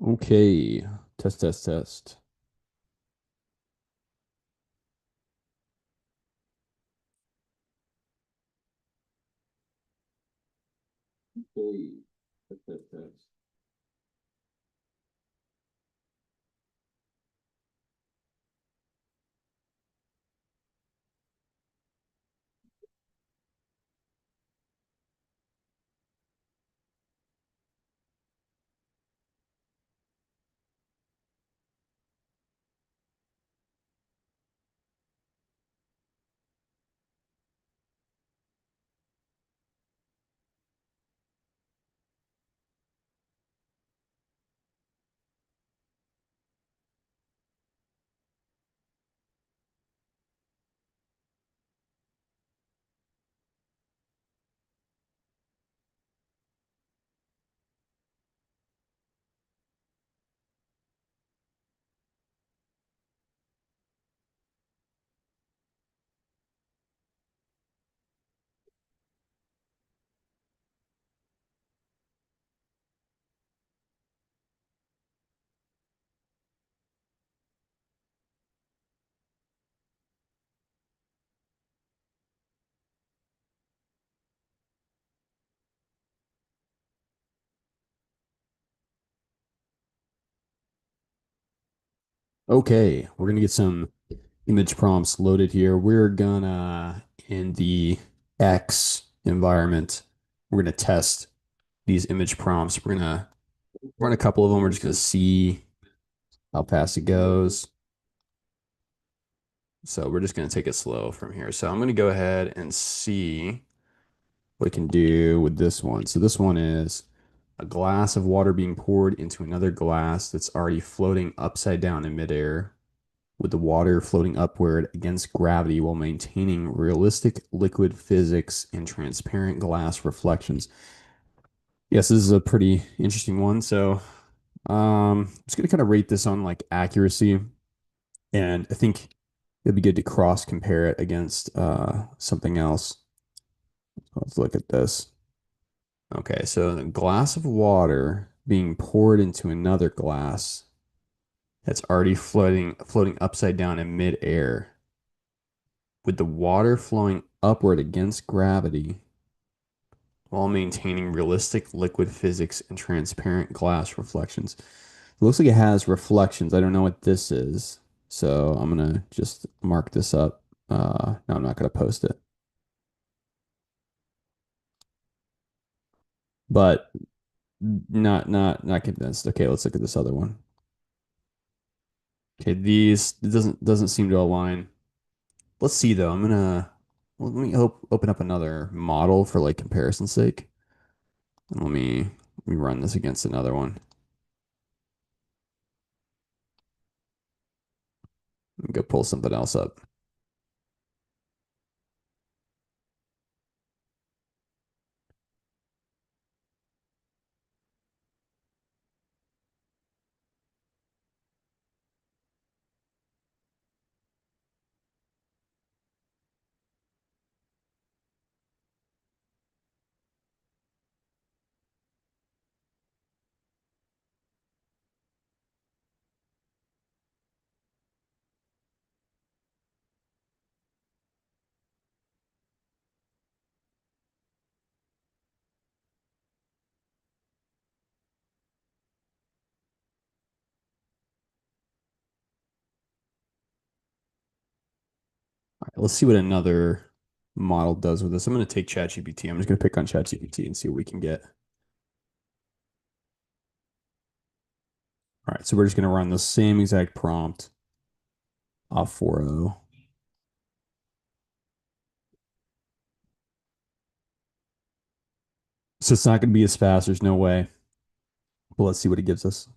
Okay. Test, test, test. Okay. Test, test, test. Okay, we're gonna get some image prompts loaded here. We're gonna, in the X environment, we're gonna test these image prompts. We're gonna run a couple of them. We're just gonna see how fast it goes. So we're just gonna take it slow from here. So I'm gonna go ahead and see what it can do with this one. So this one is a glass of water being poured into another glass that's already floating upside down in midair, with the water floating upward against gravity while maintaining realistic liquid physics and transparent glass reflections. Yes, this is a pretty interesting one. So, I'm just gonna kind of rate this on like accuracy, and I think it'd be good to cross compare it against something else. Let's look at this. Okay, so a glass of water being poured into another glass that's already floating upside down in midair, with the water flowing upward against gravity while maintaining realistic liquid physics and transparent glass reflections. It looks like it has reflections. I don't know what this is, so I'm gonna just mark this up. No, I'm not gonna post it. But not convinced. Okay, let's look at this other one. Okay, these it doesn't seem to align. Let's see though. Let me open up another model for like comparison's sake. And let me run this against another one. Let me go pull something else up. All right, let's see what another model does with this. I'm going to take ChatGPT. I'm just going to pick on ChatGPT and see what we can get. All right, so we're just going to run the same exact prompt off 4.0. So it's not going to be as fast. There's no way. But let's see what it gives us.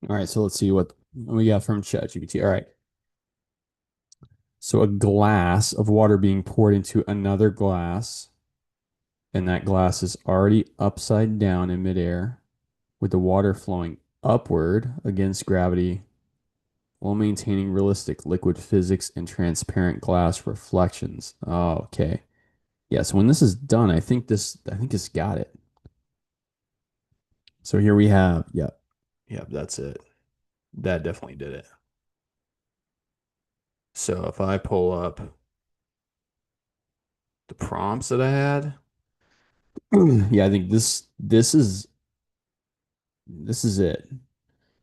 All right, so let's see what we got from ChatGPT. All right. So a glass of water being poured into another glass, and that glass is already upside down in midair, with the water flowing upward against gravity while maintaining realistic liquid physics and transparent glass reflections. Oh, okay. Yeah, so when this is done, I think this got it. So here we have, yep, that's it. That definitely did it. So if I pull up the prompts that I had, yeah, I think this is it.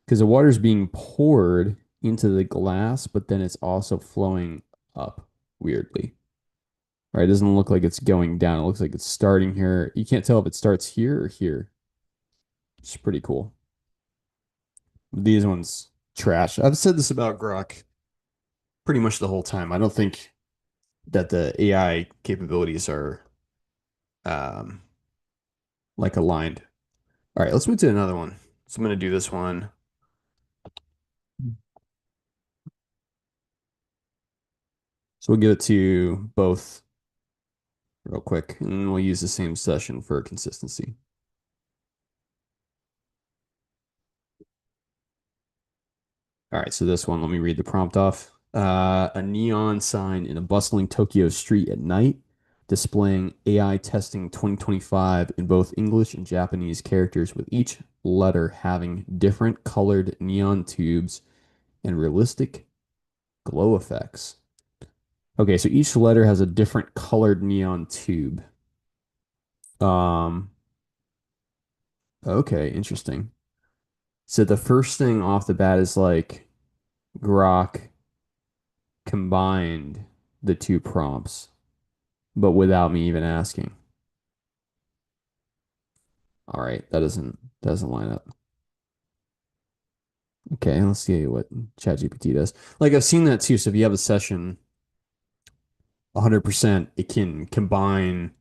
Because the water's being poured into the glass, but then it's also flowing up weirdly. Right? It doesn't look like it's going down. It looks like it's starting here. You can't tell if it starts here or here. It's pretty cool. These ones trash. I've said this about Grok pretty much the whole time. I don't think that the AI capabilities are um like aligned. All right, let's move to another one. So I'm gonna do this one. So we'll give it to both real quick, and we'll use the same session for consistency. All right, so this one, let me read the prompt off. A neon sign in a bustling Tokyo street at night, displaying AI testing 2025 in both English and Japanese characters, with each letter having different colored neon tubes and realistic glow effects. Okay, so each letter has a different colored neon tube. Um, okay, interesting. So the first thing off the bat is like Grok combined the two prompts, but without me even asking. All right, that doesn't line up. Okay, let's see what ChatGPT does. Like I've seen that too. So if you have a session, 100%, it can combine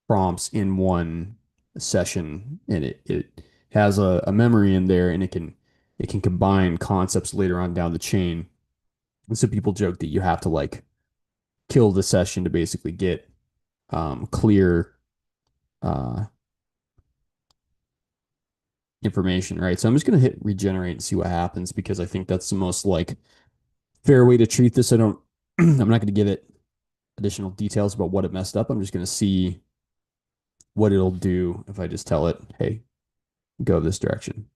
prompts in one session, and it has a memory in there, and it can combine concepts later on down the chain. And so people joke that you have to like kill the session to basically get clear uh, information, right? So I'm just gonna hit regenerate and see what happens because I think that's the most like fair way to treat this. I don't I'm not gonna give it additional details about what it messed up. I'm just gonna see what it'll do if I just tell it, hey, go this direction.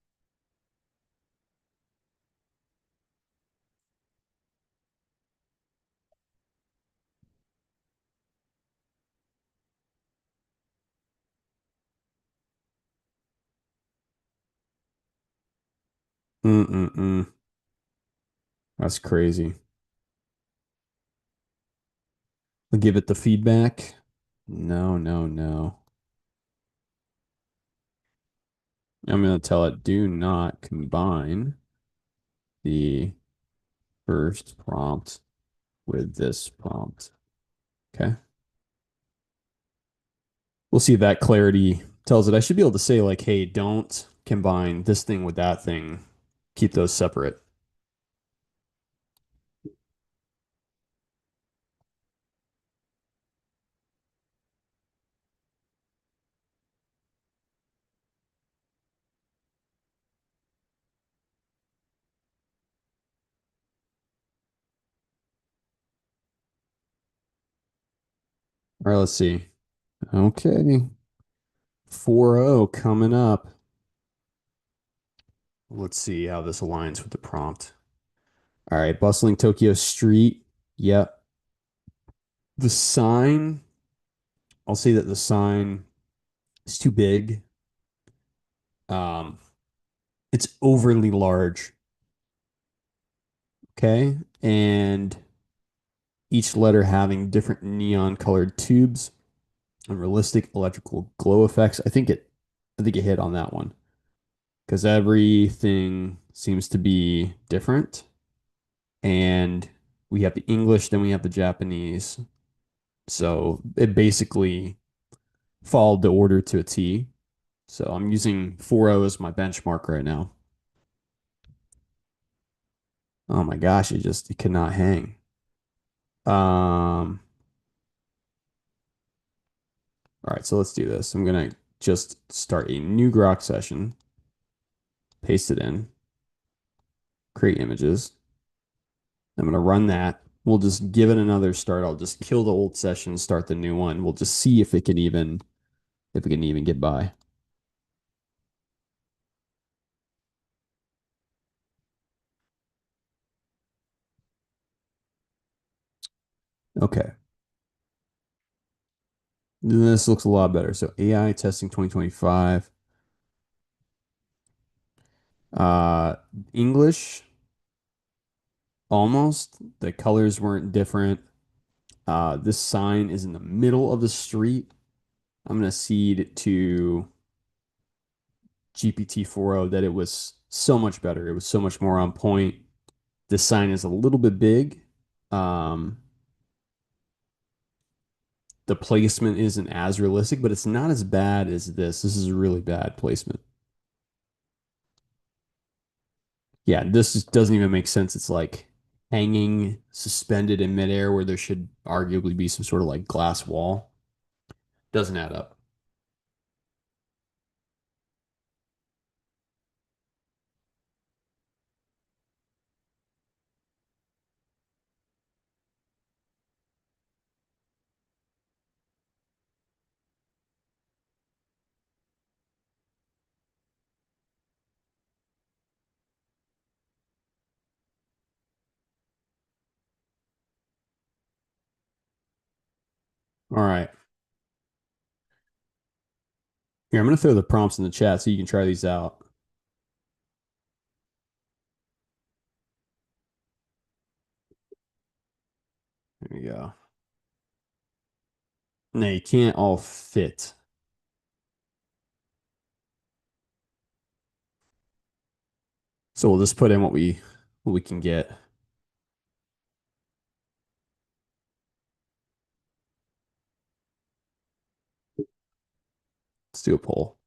Mm-mm-mm. That's crazy. I'll give it the feedback. No, no, no. I'm gonna tell it do not combine the first prompt with this prompt. Okay. We'll see if that clarity tells it. I should be able to say like, hey, don't combine this thing with that thing. Keep those separate. All right, let's see. Okay. 4-0 coming up. Let's see how this aligns with the prompt. All right, bustling Tokyo street. Yep. The sign, I'll say that the sign is too big. Um, it's overly large. Okay. And each letter having different neon colored tubes and realistic electrical glow effects. I think it hit on that one because everything seems to be different. And we have the English, then we have the Japanese. So it basically followed the order to a T. So I'm using 4.0 as my benchmark right now. Oh my gosh, it could not hang. All right, so let's do this. I'm gonna just start a new Grok session, paste it in, create images. I'm gonna run that. We'll just give it another start. I'll just kill the old session, start the new one. We'll just see if it can even get by. Okay. This looks a lot better. So AI testing 2025. Uh English, almost. The colors weren't different. This sign is in the middle of the street. I'm gonna cede to GPT 4.0 that it was so much better. It was so much more on point. This sign is a little bit big. Um, the placement isn't as realistic, but it's not as bad as this. This is a really bad placement. Yeah, this just doesn't even make sense. It's like hanging suspended in midair where there should arguably be some sort of like glass wall. Doesn't add up. All right. Here, I'm going to throw the prompts in the chat so you can try these out. There you go. No, you can't all fit. So we'll just put in what we can get. Let's do a poll.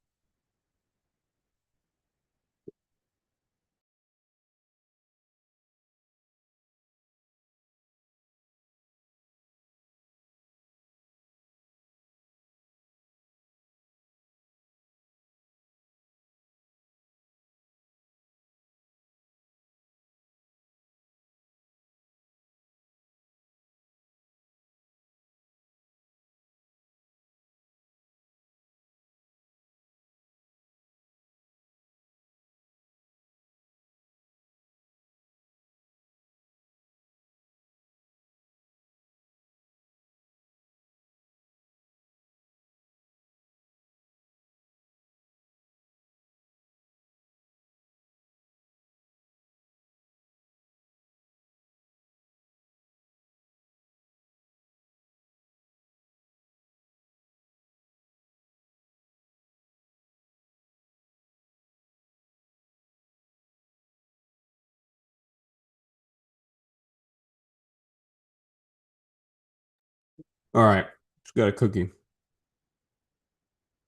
All right. Just got a cookie.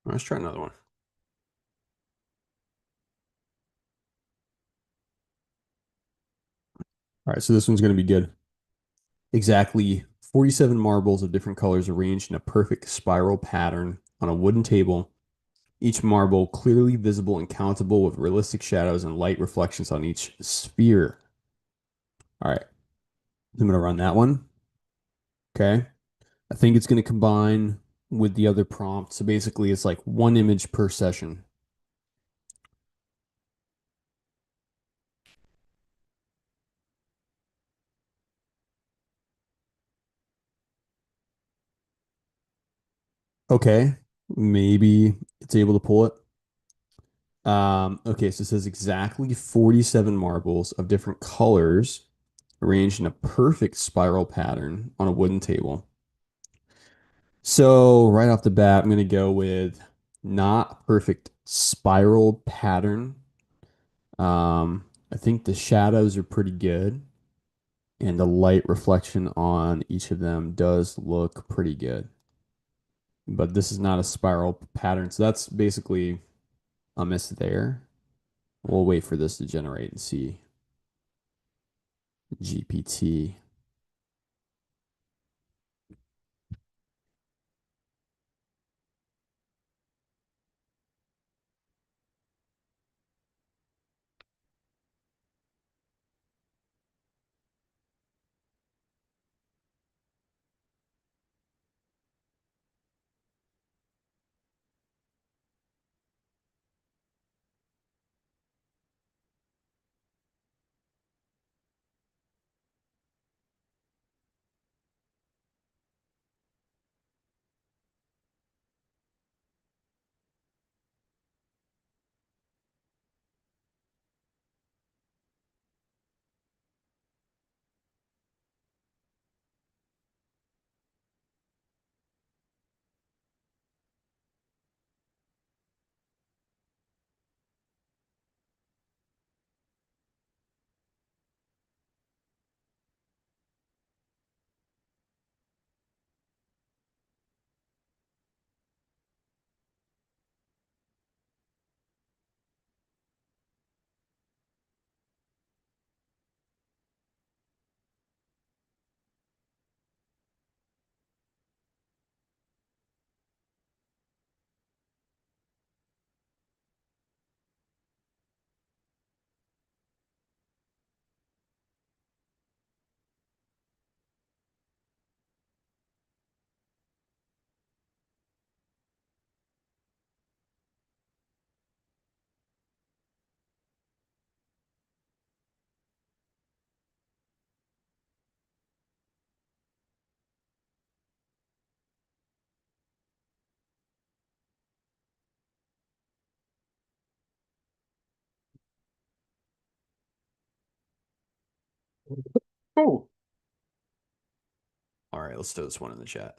Let's try another one. All right, so this one's going to be good. Exactly 47 marbles of different colors arranged in a perfect spiral pattern on a wooden table, each marble clearly visible and countable with realistic shadows and light reflections on each sphere. All right, I'm going to run that one. Okay. I think it's going to combine with the other prompt. So basically, it's like one image per session. Okay. Maybe it's able to pull it. Okay, so it says exactly 47 marbles of different colors arranged in a perfect spiral pattern on a wooden table. So right off the bat, I'm gonna go with not perfect spiral pattern. I think the shadows are pretty good, and the light reflection on each of them does look pretty good. But this is not a spiral pattern, so that's basically a miss there. We'll wait for this to generate and see. GPT. Oh, All right, let's throw this one in the chat.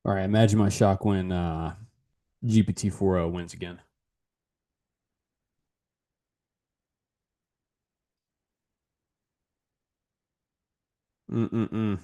All right, imagine my shock when GPT 4.0 wins again. Mm-mm-mm.